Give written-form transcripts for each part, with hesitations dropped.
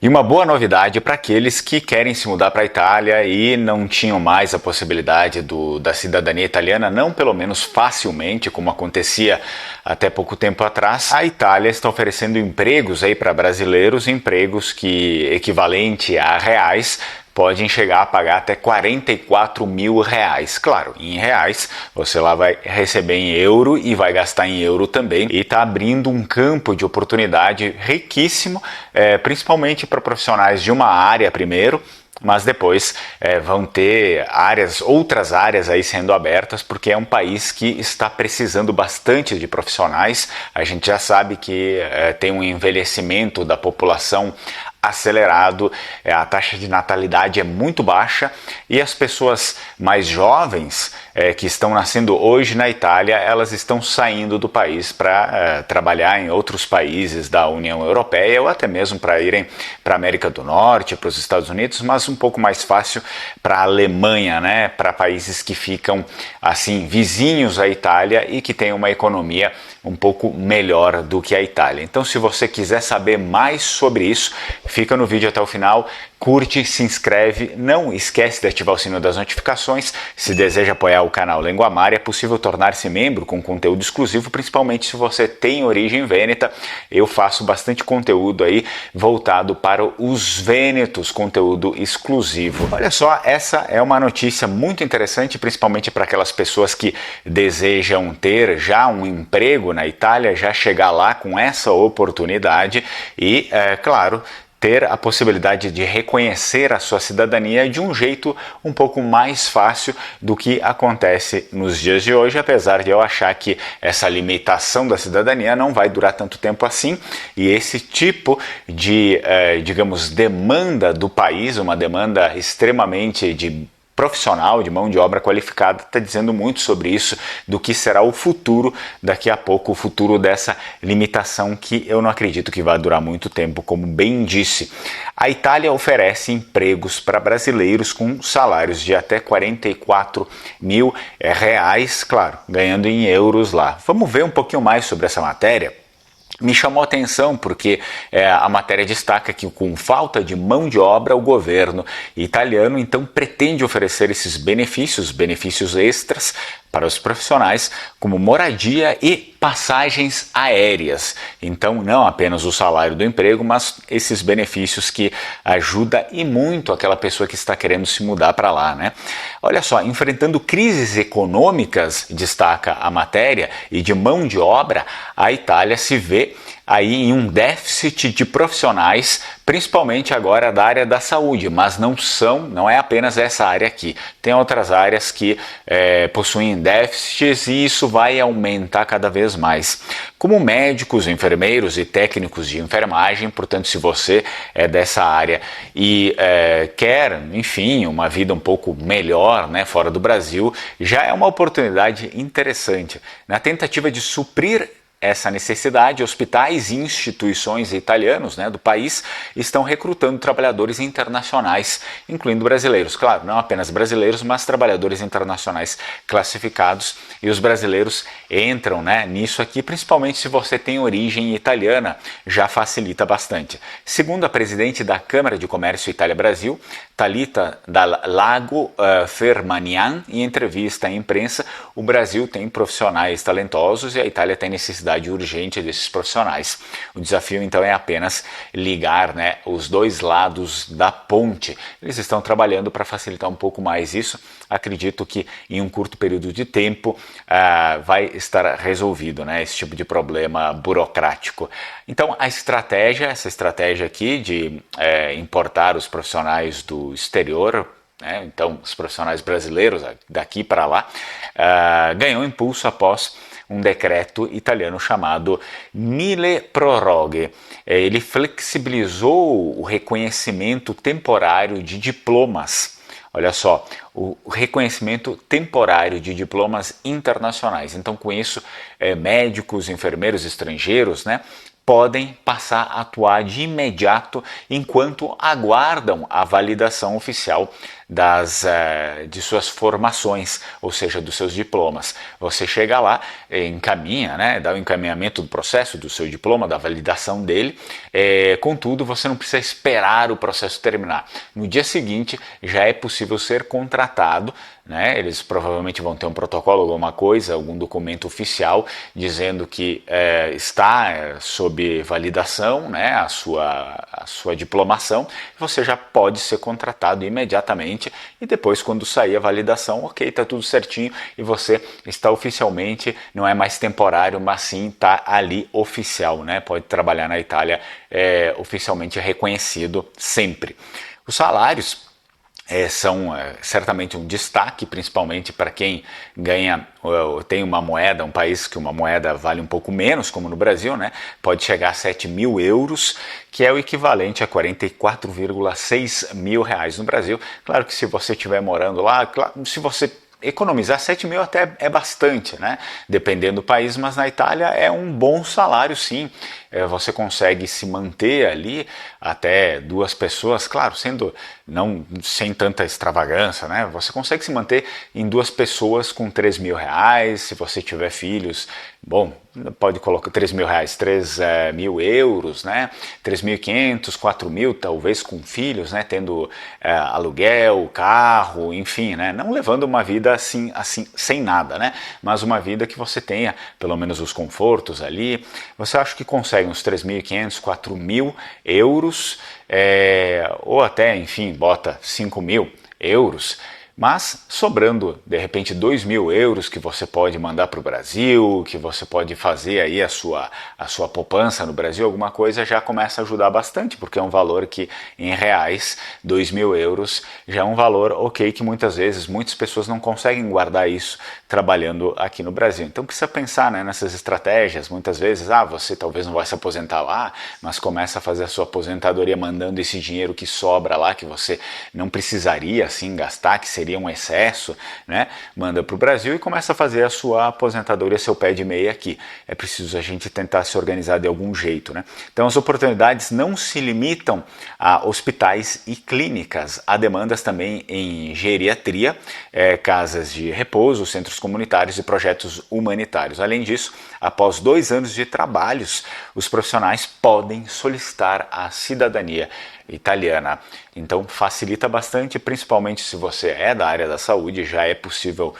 E uma boa novidade para aqueles que querem se mudar para a Itália e não tinham mais a possibilidade da cidadania italiana, não pelo menos facilmente, como acontecia até pouco tempo atrás. A Itália está oferecendo empregos aí para brasileiros, empregos que, equivalente a reais, podem chegar a pagar até 44 mil reais. Claro, em reais, você lá vai receber em euro e vai gastar em euro também. E está abrindo um campo de oportunidade riquíssimo, principalmente para profissionais de uma área primeiro, mas depois vão ter outras áreas aí sendo abertas, porque é um país que está precisando bastante de profissionais. A gente já sabe que tem um envelhecimento da população acelerado, a taxa de natalidade é muito baixa e as pessoas mais jovens que estão nascendo hoje na Itália, elas estão saindo do país para trabalhar em outros países da União Europeia ou até mesmo para irem para a América do Norte, para os Estados Unidos, mas um pouco mais fácil para a Alemanha, né? Para países que ficam assim vizinhos à Itália e que têm uma economia um pouco melhor do que a Itália. Então, se você quiser saber mais sobre isso, fica no vídeo até o final, curte, se inscreve, não esquece de ativar o sino das notificações. Se deseja apoiar o canal Lenguamar, é possível tornar-se membro com conteúdo exclusivo, principalmente se você tem origem vêneta. Eu faço bastante conteúdo aí voltado para os vênetos, conteúdo exclusivo. Olha só, essa é uma notícia muito interessante, principalmente para aquelas pessoas que desejam ter já um emprego na Itália, já chegar lá com essa oportunidade e, claro, ter a possibilidade de reconhecer a sua cidadania de um jeito um pouco mais fácil do que acontece nos dias de hoje, apesar de eu achar que essa limitação da cidadania não vai durar tanto tempo assim, e esse tipo de, digamos, demanda do país, uma demanda extremamente profissional, de mão de obra qualificada, está dizendo muito sobre isso, do que será o futuro daqui a pouco, o futuro dessa limitação que eu não acredito que vai durar muito tempo, como bem disse. A Itália oferece empregos para brasileiros com salários de até 44 mil reais, claro, ganhando em euros lá. Vamos ver um pouquinho mais sobre essa matéria? Me chamou a atenção porque a matéria destaca que com falta de mão de obra o governo italiano então pretende oferecer esses benefícios extras para os profissionais como moradia e passagens aéreas. Então não apenas o salário do emprego, mas esses benefícios que ajudam e muito aquela pessoa que está querendo se mudar para lá, né? Olha só, enfrentando crises econômicas, destaca a matéria, e de mão de obra, a Itália se vê aí em um déficit de profissionais, principalmente agora da área da saúde, mas não é apenas essa área aqui. Tem outras áreas que possuem déficits e isso vai aumentar cada vez mais. Como médicos, enfermeiros e técnicos de enfermagem, portanto, se você é dessa área e quer, enfim, uma vida um pouco melhor, né, fora do Brasil, já é uma oportunidade interessante. Na tentativa de suprir essa necessidade, hospitais e instituições italianos, né, do país estão recrutando trabalhadores internacionais, incluindo brasileiros. Claro, não apenas brasileiros, mas trabalhadores internacionais classificados. E os brasileiros entram, né, nisso aqui, principalmente se você tem origem italiana, já facilita bastante. Segundo a presidente da Câmara de Comércio Itália-Brasil, Thalita Lago Fermanian, em entrevista à imprensa, o Brasil tem profissionais talentosos e a Itália tem necessidade urgente desses profissionais. O desafio então é apenas ligar, né, os dois lados da ponte. Eles estão trabalhando para facilitar um pouco mais isso. Acredito que em um curto período de tempo vai estar resolvido, né, esse tipo de problema burocrático. Então essa estratégia aqui de importar os profissionais do exterior, então os profissionais brasileiros daqui para lá, ganhou impulso após um decreto italiano chamado Mille Proroghe. Ele flexibilizou o reconhecimento temporário de diplomas. Olha só, o reconhecimento temporário de diplomas internacionais. Então, com isso, médicos, enfermeiros estrangeiros, né, podem passar a atuar de imediato enquanto aguardam a validação oficial de suas formações, ou seja, dos seus diplomas. Você chega lá, encaminha, né, dá o encaminhamento do processo do seu diploma, da validação dele, contudo, você não precisa esperar o processo terminar. No dia seguinte, já é possível ser contratado, né? Eles provavelmente vão ter um protocolo, alguma coisa, algum documento oficial dizendo que está sob validação, né, a sua diplomação. Você já pode ser contratado imediatamente e depois, quando sair a validação, ok, está tudo certinho e você está oficialmente, não é mais temporário, mas sim está ali oficial, né? Pode trabalhar na Itália oficialmente reconhecido sempre. Os salários são certamente um destaque, principalmente para quem tem uma moeda, um país que uma moeda vale um pouco menos, como no Brasil, né? Pode chegar a 7.000 euros, que é o equivalente a 44,6 mil reais no Brasil. Claro que se você estiver morando lá, se você economizar 7 mil até é bastante, né? Dependendo do país, mas na Itália é um bom salário, sim. Você consegue se manter ali até duas pessoas, claro, sem tanta extravagância, né? Você consegue se manter em duas pessoas com 3 mil reais. Se você tiver filhos, bom, pode colocar 3 mil reais, 3 mil euros, né? 3.500, 4 mil, talvez com filhos, né? Tendo aluguel, carro, enfim, né? Não levando uma vida assim, sem nada, né? Mas uma vida que você tenha pelo menos os confortos ali. Você acha que consegue uns 3.500, 4 mil euros, ou até, enfim, bota 5 mil euros, mas sobrando de repente 2 mil euros que você pode mandar para o Brasil, que você pode fazer aí a sua poupança no Brasil, alguma coisa, já começa a ajudar bastante, porque é um valor que em reais, 2 mil euros, já é um valor ok, que muitas pessoas não conseguem guardar isso trabalhando aqui no Brasil. Então precisa pensar, né, nessas estratégias. Muitas vezes, você talvez não vai se aposentar lá, mas começa a fazer a sua aposentadoria mandando esse dinheiro que sobra lá, que você não precisaria assim gastar, que seria um excesso, né? Manda para o Brasil e começa a fazer a sua aposentadoria, seu pé de meia aqui. É preciso a gente tentar se organizar de algum jeito, né? Então as oportunidades não se limitam a hospitais e clínicas, há demandas também em geriatria, casas de repouso, centros comunitários e projetos humanitários. Além disso, após 2 anos de trabalhos, os profissionais podem solicitar a cidadania italiana. Então facilita bastante, principalmente se você é da área da saúde, já é possível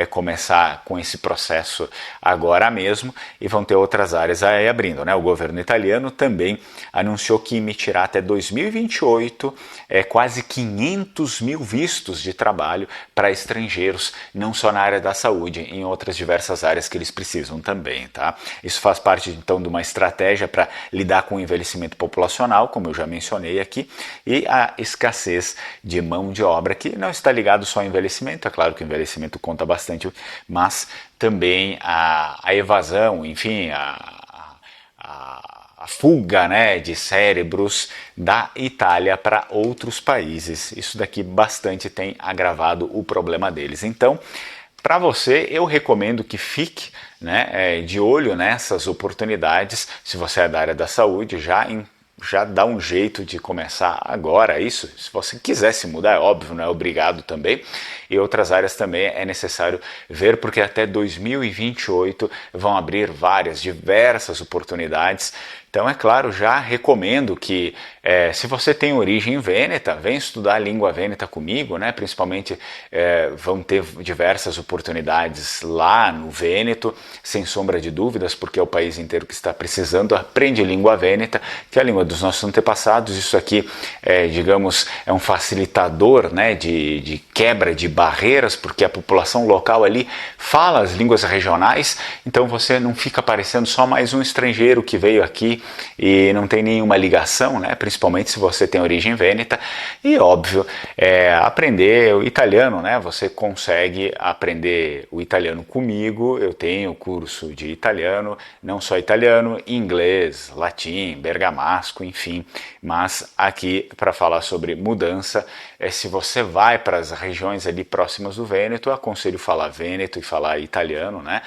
começar com esse processo agora mesmo, e vão ter outras áreas aí abrindo, né? O governo italiano também anunciou que emitirá até 2028 quase 500 mil vistos de trabalho para estrangeiros, não só na área da saúde, em outras diversas áreas que eles precisam também, tá? Isso faz parte então de uma estratégia para lidar com o envelhecimento populacional, como eu já mencionei aqui, e a escassez de mão de obra, que não está ligado só ao envelhecimento. É claro que o envelhecimento conta bastante, mas também a evasão, enfim, a fuga, né, de cérebros da Itália para outros países. Isso daqui bastante tem agravado o problema deles. Então, para você, eu recomendo que fique, né, de olho nessas oportunidades. Se você é da área da saúde, já dá um jeito de começar agora isso. Se você quiser se mudar, é óbvio, não é obrigado também. E outras áreas também é necessário ver, porque até 2028 vão abrir diversas oportunidades. Então, é claro, já recomendo que, se você tem origem vêneta, vem estudar a língua vêneta comigo, né? Principalmente vão ter diversas oportunidades lá no Vêneto, sem sombra de dúvidas, porque é o país inteiro que está precisando. Aprende língua vêneta, que é a língua dos nossos antepassados. Isso aqui, digamos, é um facilitador, né, de quebra de barreiras, porque a população local ali fala as línguas regionais, então você não fica parecendo só mais um estrangeiro que veio aqui e não tem nenhuma ligação, né? Principalmente se você tem origem vêneta. E óbvio, aprender o italiano, né? Você consegue aprender o italiano comigo. Eu tenho curso de italiano, não só italiano, inglês, latim, bergamasco, enfim. Mas aqui para falar sobre mudança, se você vai para as regiões ali próximas do Vêneto, eu aconselho falar vêneto e falar italiano, né?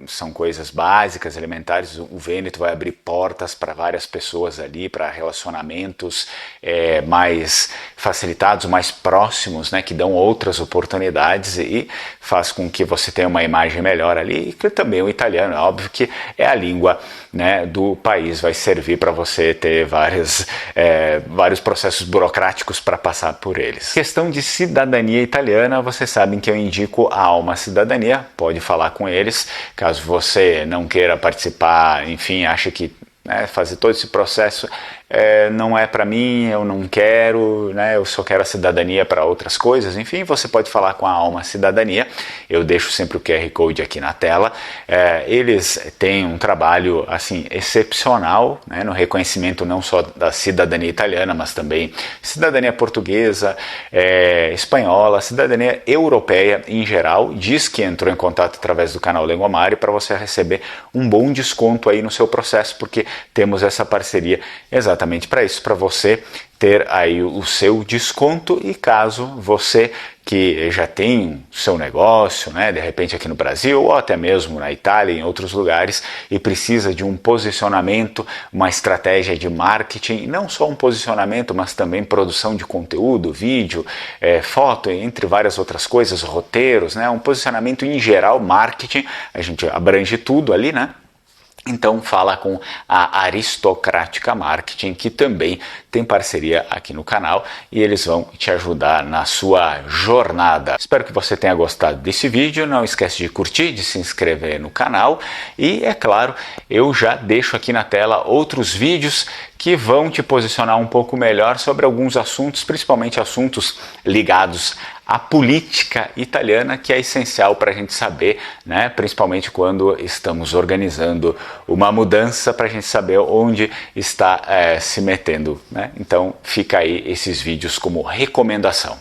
são coisas básicas, elementares. O Vêneto vai abrir portas para várias pessoas ali, para relacionamentos mais facilitados, mais próximos, né, que dão outras oportunidades e faz com que você tenha uma imagem melhor ali, e que também o italiano, é óbvio que é a língua, né, do país, vai servir para você ter vários processos burocráticos para passar por eles. Questão de cidadania italiana, vocês sabem que eu indico a Alma Cidadania, pode falar com eles, caso você não queira participar, enfim, acha que fazer todo esse processo não é para mim, eu não quero, né, eu só quero a cidadania para outras coisas, enfim, você pode falar com a Alma Cidadania, eu deixo sempre o QR Code aqui na tela. Eles têm um trabalho assim excepcional, né, no reconhecimento não só da cidadania italiana, mas também cidadania portuguesa, espanhola, cidadania europeia em geral. Diz que entrou em contato através do canal Lengomare para você receber um bom desconto aí no seu processo, porque temos essa parceria exatamente para isso, para você ter aí o seu desconto. E caso você que já tem o seu negócio, né, de repente aqui no Brasil ou até mesmo na Itália, em outros lugares, e precisa de um posicionamento, uma estratégia de marketing, não só um posicionamento, mas também produção de conteúdo, vídeo, foto, entre várias outras coisas, roteiros, né, um posicionamento em geral, marketing, a gente abrange tudo ali, né? Então fala com a Aristocrática Marketing, que também tem parceria aqui no canal, e eles vão te ajudar na sua jornada. Espero que você tenha gostado desse vídeo, não esquece de curtir, de se inscrever no canal, e é claro, eu já deixo aqui na tela outros vídeos que vão te posicionar um pouco melhor sobre alguns assuntos, principalmente assuntos ligados à política italiana, que é essencial para a gente saber, né? Principalmente quando estamos organizando uma mudança, para a gente saber onde está se metendo, né? Então fica aí esses vídeos como recomendação.